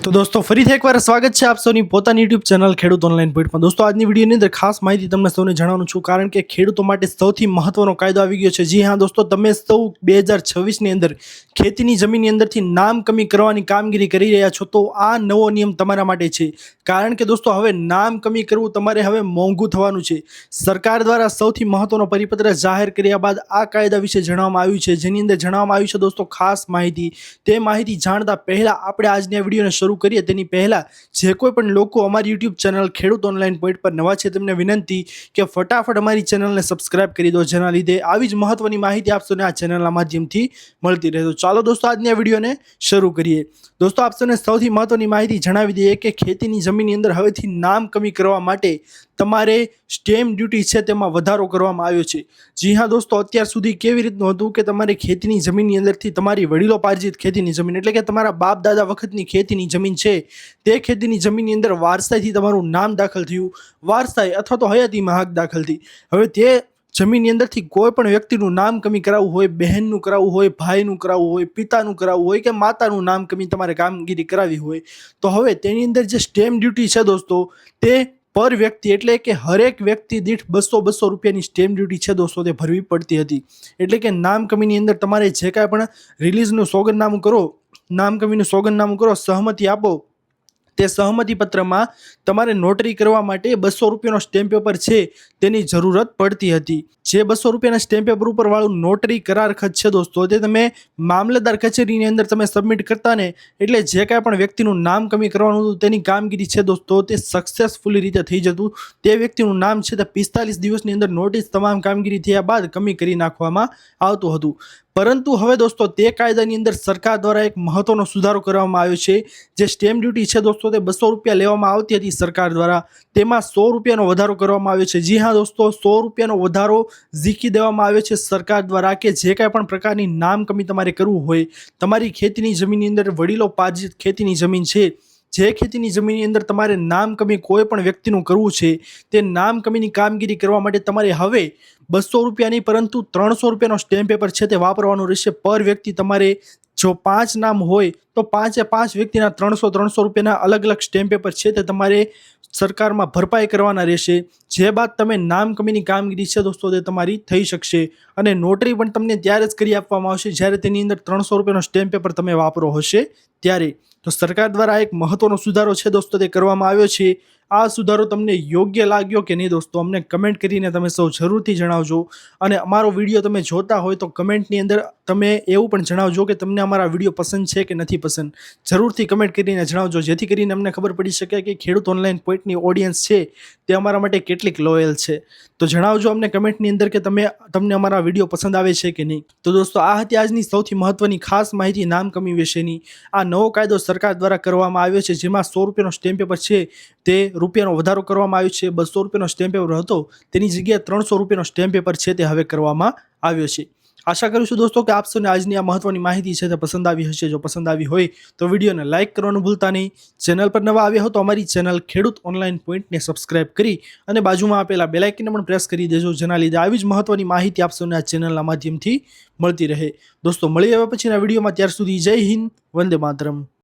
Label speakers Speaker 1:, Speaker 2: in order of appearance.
Speaker 1: તો દોસ્તો ફરીથી એકવાર સ્વાગત છે આપ સૌની પોતાની યુટ્યુબ ચેનલ ખેડૂત ઓનલાઈન પોઈન્ટમાં। દોસ્તો આજની વિડીયોની અંદર ખાસ માહિતી તમને સૌને જણાવવાનું છું, કારણ કે ખેડૂતો માટે સૌથી મહત્વનો કાયદો આવી ગયો છે। જી હા દોસ્તો, તમે સૌ 2026ની અંદર ખેતીની જમીનની અંદરથી નામ કમી કરવાની કામગીરી કરી રહ્યા છો, તો આ નવો નિયમ તમારા માટે છે। કારણ કે દોસ્તો હવે નામ કમી કરવું તમારે હવે મોંઘું થવાનું છે। સરકાર દ્વારા સૌથી મહત્વનો પરિપત્ર જાહેર કર્યા બાદ આ કાયદા વિશે જણાવવામાં આવ્યું છે, જેની અંદર જણાવવામાં આવ્યું છે દોસ્તો ખાસ માહિતી। તે માહિતી જાણતા પહેલા આપણે આજની આ વિડીયોને શરૂ કરીએ તેની પહેલા જે કોઈ પણ લોકો અમારી યુટ્યુબ ચેનલ ખેડૂત ઓનલાઈન પોઈન્ટ પર નવા છે તેમને વિનંતી કે ફટાફટ અમારી ચેનલને સબસ્ક્રાઇબ કરી દો, જેના લીધે આવી જ મહત્વની માહિતી આપશોને આ ચેનલના માધ્યમથી મળતી રહે। તો ચાલો દોસ્તો આજની આ વિડીયોને શરૂ કરીએ। દોસ્તો આપશોને સૌથી મહત્વની માહિતી જણાવી દઈએ કે ખેતીની જમીનની અંદર હવેથી નામ કમી કરવા માટે તમારે સ્ટેમ્પ ડ્યુટી છે તેમાં વધારો કરવામાં આવ્યો છે। જી હા દોસ્તો, અત્યાર સુધી કેવી રીતનું હતું કે તમારે ખેતીની જમીનની અંદરથી તમારી વડીલોપાર્જિત ખેતીની જમીન એટલે કે તમારા બાપ દાદા વખતની ખેતીની જમીન છે તે ખેતીની જમીનની અંદર વારસાઈથી તમારું નામ દાખલ થયું, વારસાઈ અથવા તો હયાતીમાં હક દાખલ થઈ। હવે તે જમીનની અંદરથી કોઈ પણ વ્યક્તિનું નામ કમી કરાવવું હોય, બહેનનું કરાવવું હોય, ભાઈનું કરાવવું હોય, પિતાનું કરાવવું હોય કે માતાનું નામ કમી તમારે કામગીરી કરાવી હોય, તો હવે તેની અંદર જે સ્ટેમ્પ ડ્યુટી છે દોસ્તો, તે પર વ્યક્તિ એટલે કે હરેક વ્યક્તિ દીઠ 200 રૂપિયાની સ્ટેમ્પ ડ્યુટી છે દોસ્તો, તે ભરવી પડતી હતી। એટલે કે નામ કમીની અંદર તમારે જે કાંઈ પણ રિલીઝનું સોગંદનામું કરો, નામ કમીનું સોગંદનામું કરો, સહમતિ આપો, તે સહમતિ પત્રમાં તમારે નોટરી કરવા માટે 200 રૂપિયાનો સ્ટેમ્પ પેપર છે તેની જરૂરત પડતી હતી। જે 200 રૂપિયાના સ્ટેમ્પ પેપર ઉપર વાળું નોટરી કરાર ખત છે દોસ્તો, તે તમે મામલતદાર કચેરીની અંદર તમે સબમિટ કરતા ને એટલે જે કાંઈ પણ વ્યક્તિનું નામ કમી કરવાનું હતું તેની કામગીરી છે દોસ્તો તે સક્સેસફુલી રીતે થઈ જતું। તે વ્યક્તિનું નામ છે તે 45 દિવસની અંદર નોટિસ તમામ કામગીરી થયા બાદ કમી કરી નાખવામાં આવતું હતું। પરંતુ હવે દોસ્તો તે કાયદાની અંદર સરકાર દ્વારા એક મહત્વનો સુધારો કરવામાં આવ્યો છે। જે સ્ટેમ્પ ડ્યુટી છે દોસ્તો તે 200 રૂપિયા લેવામાં આવતી હતી સરકાર દ્વારા, તેમાં 100 રૂપિયાનો વધારો કરવામાં આવ્યો છે। જી હા દોસ્તો, 100 રૂપિયાનો વધારો ઝીકી દેવામાં આવ્યો છે સરકાર દ્વારા કે જે કાંઈ પણ પ્રકારની નામ કમી તમારે કરવું હોય, તમારી ખેતીની જમીનની અંદર વડીલોપાર્જિત ખેતીની જમીન છે, જે ખેતીની જમીનની અંદર તમારે નામ કમી કોઈ પણ વ્યક્તિનું કરવું છે, તે નામ કમીની કામગીરી કરવા માટે તમારે હવે 200 રૂપિયા નહીં પરંતુ 300 રૂપિયાનો સ્ટેમ્પ પેપર છે તે વાપરવાનું રહેશે। પર વ્યક્તિ તમારે જો 5 નામ હોય તો 5 વ્યક્તિના 300 રૂપિયાના અલગ અલગ સ્ટેમ્પ પેપર છે તે તમારે સરકારમાં ભરપાઈ કરવાના રહેશે। જે બાદ તમે નામ કમીની કામગીરી છે દોસ્તો તે તમારી થઈ શકશે અને નોટરી પણ તમને ત્યારે જ કરી આપવામાં આવશે જ્યારે તેની અંદર 300 રૂપિયાનો સ્ટેમ્પ પેપર તમે વાપરો હશે ત્યારે। તો સરકાર દ્વારા એક મહત્વનો સુધારો છે દોસ્તો તે કરવામાં આવ્યો છે। આ સુધારો તમને યોગ્ય લાગ્યો કે નહીં દોસ્તો, અમને કમેન્ટ કરીને તમે સૌ જરૂરથી જણાવજો। અને અમારો વિડીયો તમે જોતા હોય તો કમેન્ટની અંદર તમે એવું પણ જણાવજો કે તમને અમારા વિડીયો પસંદ છે કે નથી પસંદ, જરૂરથી કમેન્ટ કરીને જણાવજો, જેથી કરીને અમને ખબર પડી શકે કે ખેડૂત ઓનલાઈન પોઈન્ટની ઓડિયન્સ છે તે અમારા માટે કેટલીક લોયલ છે। તો જણાવજો અમને કમેન્ટની અંદર કે તમને અમારા વિડીયો પસંદ આવે છે કે નહીં। તો દોસ્તો આ હતી આજની સૌથી મહત્વની ખાસ માહિતી નામ કમી વિશેની। આ નવો કાયદો સરકાર દ્વારા કરવામાં આવ્યો છે, જેમાં 100 રૂપિયાનો સ્ટેમ્પ પેપર છે તે રૂપિયાનો વધારો કરવામાં આવ્યો છે। 200 રૂપિયાનો સ્ટેમ્પ પેપર હતો તેની જગ્યાએ 300 રૂપિયાનો સ્ટેમ્પ પેપર છે તે હવે કરવામાં આવ્યો છે। આશા કરું છું દોસ્તો કે આપ સૌને આજની આ મહત્વની માહિતી છે તે પસંદ આવી હશે। જો પસંદ આવી હોય તો વિડીયોને લાઇક કરવાનું ભૂલતા નહીં। ચેનલ પર નવા આવ્યા હો તો અમારી ચેનલ ખેડૂત ઓનલાઈન પોઈન્ટને સબસ્ક્રાઇબ કરી અને બાજુમાં આપેલા બેલ આઇકનને પણ પ્રેસ કરી દેજો, જેના લીધે આવી જ મહત્વની માહિતી આપ સૌને આ ચેનલના માધ્યમથી મળતી રહે। દોસ્તો મળી આવ્યા પછીના વિડીયોમાં, ત્યાર સુધી જય હિન્દ, વંદે માતરમ।